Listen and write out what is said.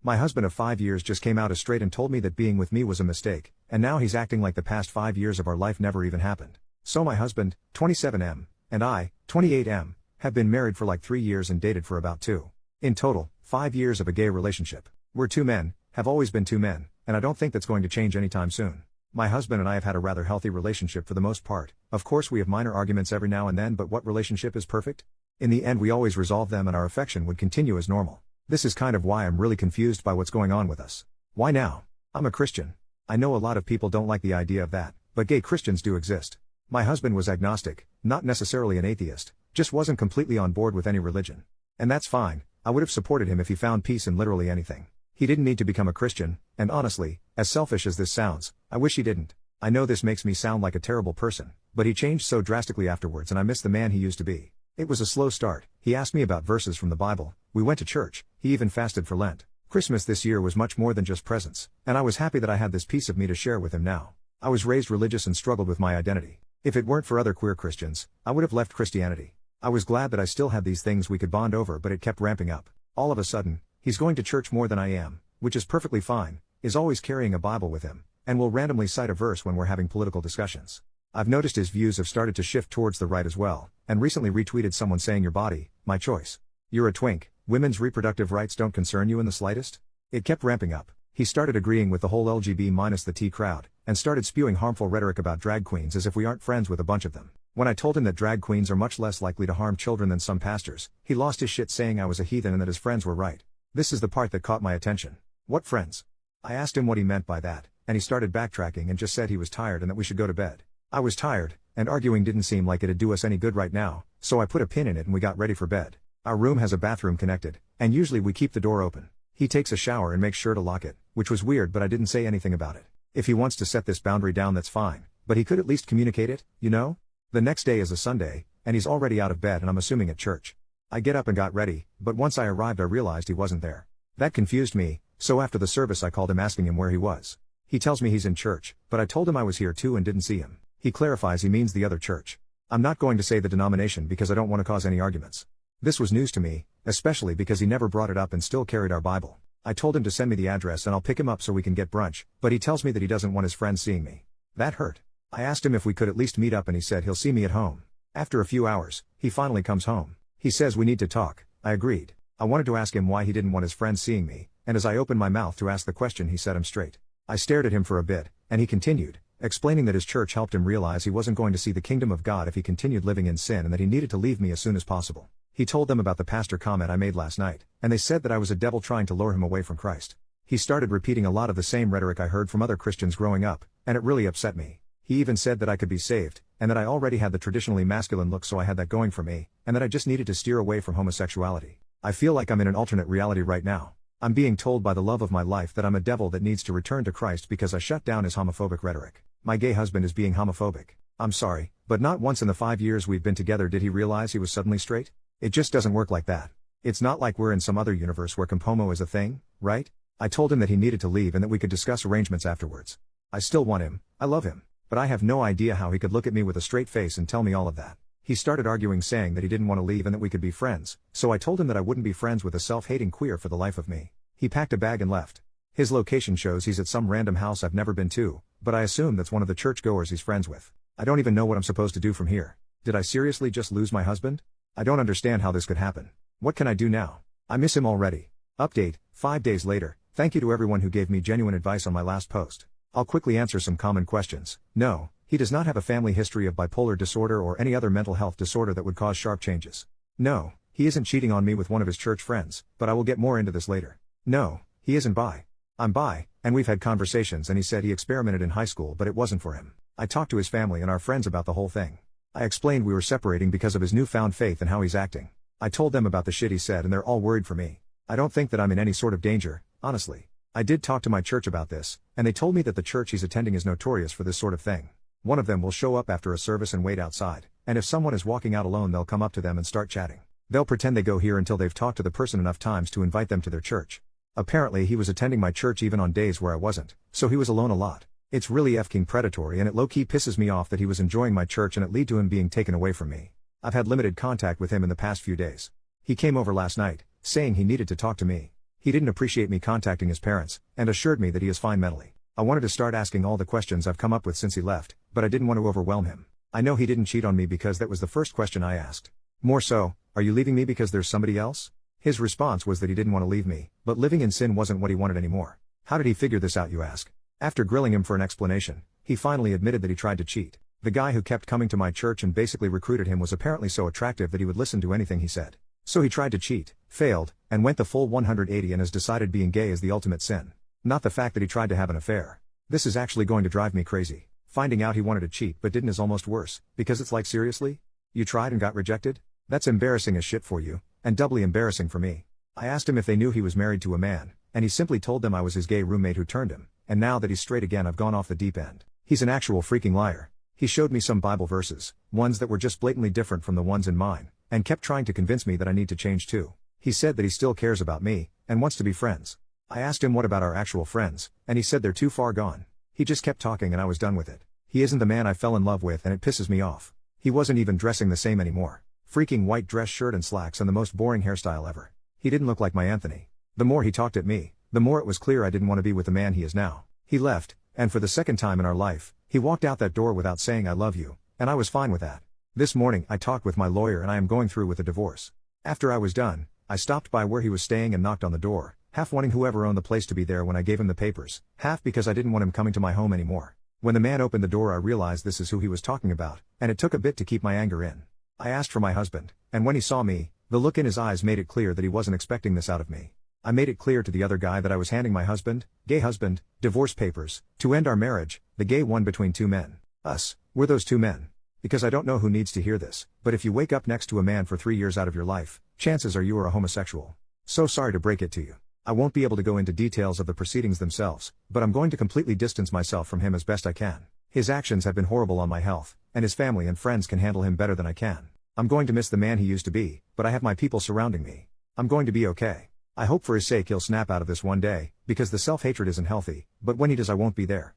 My husband of 5 years just came out as straight and told me that being with me was a mistake, and now he's acting like the past 5 years of our life never even happened. So my husband, 27M, and I, 28M, have been married for like 3 years and dated for about 2. In total, 5 years of a gay relationship. We're two men, have always been two men, and I don't think that's going to change anytime soon. My husband and I have had a rather healthy relationship for the most part. Of course we have minor arguments every now and then, but what relationship is perfect? In the end we always resolve them and our affection would continue as normal. This is kind of why I'm really confused by what's going on with us. Why now? I'm a Christian. I know a lot of people don't like the idea of that, but gay Christians do exist. My husband was agnostic, not necessarily an atheist, just wasn't completely on board with any religion. And that's fine, I would have supported him if he found peace in literally anything. He didn't need to become a Christian, and honestly, as selfish as this sounds, I wish he didn't. I know this makes me sound like a terrible person, but he changed so drastically afterwards and I miss the man he used to be. It was a slow start. He asked me about verses from the Bible, we went to church, he even fasted for Lent. Christmas this year was much more than just presents, and I was happy that I had this piece of me to share with him now. I was raised religious and struggled with my identity. If it weren't for other queer Christians, I would have left Christianity. I was glad that I still had these things we could bond over, but it kept ramping up. All of a sudden, he's going to church more than I am, which is perfectly fine, is always carrying a Bible with him, and will randomly cite a verse when we're having political discussions. I've noticed his views have started to shift towards the right as well, and recently retweeted someone saying your body, my choice. You're a twink, women's reproductive rights don't concern you in the slightest? It kept ramping up. He started agreeing with the whole LGB minus the T crowd, and started spewing harmful rhetoric about drag queens as if we aren't friends with a bunch of them. When I told him that drag queens are much less likely to harm children than some pastors, he lost his shit saying I was a heathen and that his friends were right. This is the part that caught my attention. What friends? I asked him what he meant by that, and he started backtracking and just said he was tired and that we should go to bed. I was tired, and arguing didn't seem like it'd do us any good right now, so I put a pin in it and we got ready for bed. Our room has a bathroom connected, and usually we keep the door open. He takes a shower and makes sure to lock it, which was weird but I didn't say anything about it. If he wants to set this boundary down that's fine, but he could at least communicate it, you know? The next day is a Sunday, and he's already out of bed and I'm assuming at church. I get up and got ready, but once I arrived I realized he wasn't there. That confused me, so after the service I called him asking him where he was. He tells me he's in church, but I told him I was here too and didn't see him. He clarifies he means the other church. I'm not going to say the denomination because I don't want to cause any arguments. This was news to me, especially because he never brought it up and still carried our Bible. I told him to send me the address and I'll pick him up so we can get brunch, but he tells me that he doesn't want his friends seeing me. That hurt. I asked him if we could at least meet up and he said he'll see me at home. After a few hours, he finally comes home. He says we need to talk. I agreed. I wanted to ask him why he didn't want his friends seeing me, and as I opened my mouth to ask the question he set him straight. I stared at him for a bit, and he continued, explaining that his church helped him realize he wasn't going to see the kingdom of God if he continued living in sin and that he needed to leave me as soon as possible. He told them about the pastor comment I made last night, and they said that I was a devil trying to lure him away from Christ. He started repeating a lot of the same rhetoric I heard from other Christians growing up, and it really upset me. He even said that I could be saved, and that I already had the traditionally masculine look so I had that going for me, and that I just needed to steer away from homosexuality. I feel like I'm in an alternate reality right now. I'm being told by the love of my life that I'm a devil that needs to return to Christ because I shut down his homophobic rhetoric. My gay husband is being homophobic. I'm sorry, but not once in the 5 years we've been together did he realize he was suddenly straight. It just doesn't work like that. It's not like we're in some other universe where compomo is a thing, right? I told him that he needed to leave and that we could discuss arrangements afterwards. I still want him, I love him, but I have no idea how he could look at me with a straight face and tell me all of that. He started arguing saying that he didn't want to leave and that we could be friends, so I told him that I wouldn't be friends with a self-hating queer for the life of me. He packed a bag and left. His location shows he's at some random house I've never been to, but I assume that's one of the churchgoers he's friends with. I don't even know what I'm supposed to do from here. Did I seriously just lose my husband? I don't understand how this could happen. What can I do now? I miss him already. Update, 5 days later. Thank you to everyone who gave me genuine advice on my last post. I'll quickly answer some common questions. No, he does not have a family history of bipolar disorder or any other mental health disorder that would cause sharp changes. No, he isn't cheating on me with one of his church friends, but I will get more into this later. No, he isn't bi. I'm bi, and we've had conversations and he said he experimented in high school but it wasn't for him. I talked to his family and our friends about the whole thing. I explained we were separating because of his newfound faith and how he's acting. I told them about the shit he said and they're all worried for me. I don't think that I'm in any sort of danger, honestly. I did talk to my church about this, and they told me that the church he's attending is notorious for this sort of thing. One of them will show up after a service and wait outside, and if someone is walking out alone they'll come up to them and start chatting. They'll pretend they go here until they've talked to the person enough times to invite them to their church. Apparently he was attending my church even on days where I wasn't, so he was alone a lot. It's really f***ing predatory and it low-key pisses me off that he was enjoying my church and it led to him being taken away from me. I've had limited contact with him in the past few days. He came over last night, saying he needed to talk to me. He didn't appreciate me contacting his parents, and assured me that he is fine mentally. I wanted to start asking all the questions I've come up with since he left, but I didn't want to overwhelm him. I know he didn't cheat on me because that was the first question I asked. More so, are you leaving me because there's somebody else? His response was that he didn't want to leave me, but living in sin wasn't what he wanted anymore. How did he figure this out, you ask? After grilling him for an explanation, he finally admitted that he tried to cheat. The guy who kept coming to my church and basically recruited him was apparently so attractive that he would listen to anything he said. So he tried to cheat, failed, and went the full 180 and has decided being gay is the ultimate sin. Not the fact that he tried to have an affair. This is actually going to drive me crazy. Finding out he wanted to cheat but didn't is almost worse, because it's like, seriously? You tried and got rejected? That's embarrassing as shit for you, and doubly embarrassing for me. I asked him if they knew he was married to a man, and he simply told them I was his gay roommate who turned him, and now that he's straight again I've gone off the deep end. He's an actual freaking liar. He showed me some Bible verses, ones that were just blatantly different from the ones in mine, and kept trying to convince me that I need to change too. He said that he still cares about me, and wants to be friends. I asked him what about our actual friends, and he said they're too far gone. He just kept talking and I was done with it. He isn't the man I fell in love with and it pisses me off. He wasn't even dressing the same anymore. Freaking white dress shirt and slacks and the most boring hairstyle ever. He didn't look like my Anthony. The more he talked at me, the more it was clear I didn't want to be with the man he is now. He left, and for the second time in our life, he walked out that door without saying I love you, and I was fine with that. This morning I talked with my lawyer and I am going through with a divorce. After I was done, I stopped by where he was staying and knocked on the door, half wanting whoever owned the place to be there when I gave him the papers, half because I didn't want him coming to my home anymore. When the man opened the door I realized this is who he was talking about, and it took a bit to keep my anger in. I asked for my husband, and when he saw me, the look in his eyes made it clear that he wasn't expecting this out of me. I made it clear to the other guy that I was handing my husband, gay husband, divorce papers, to end our marriage, the gay one between two men. Us, we're those two men. Because I don't know who needs to hear this, but if you wake up next to a man for 3 years out of your life, chances are you are a homosexual. So sorry to break it to you. I won't be able to go into details of the proceedings themselves, but I'm going to completely distance myself from him as best I can. His actions have been horrible on my health, and his family and friends can handle him better than I can. I'm going to miss the man he used to be, but I have my people surrounding me. I'm going to be okay. I hope for his sake he'll snap out of this one day, because the self-hatred isn't healthy, but when he does I won't be there.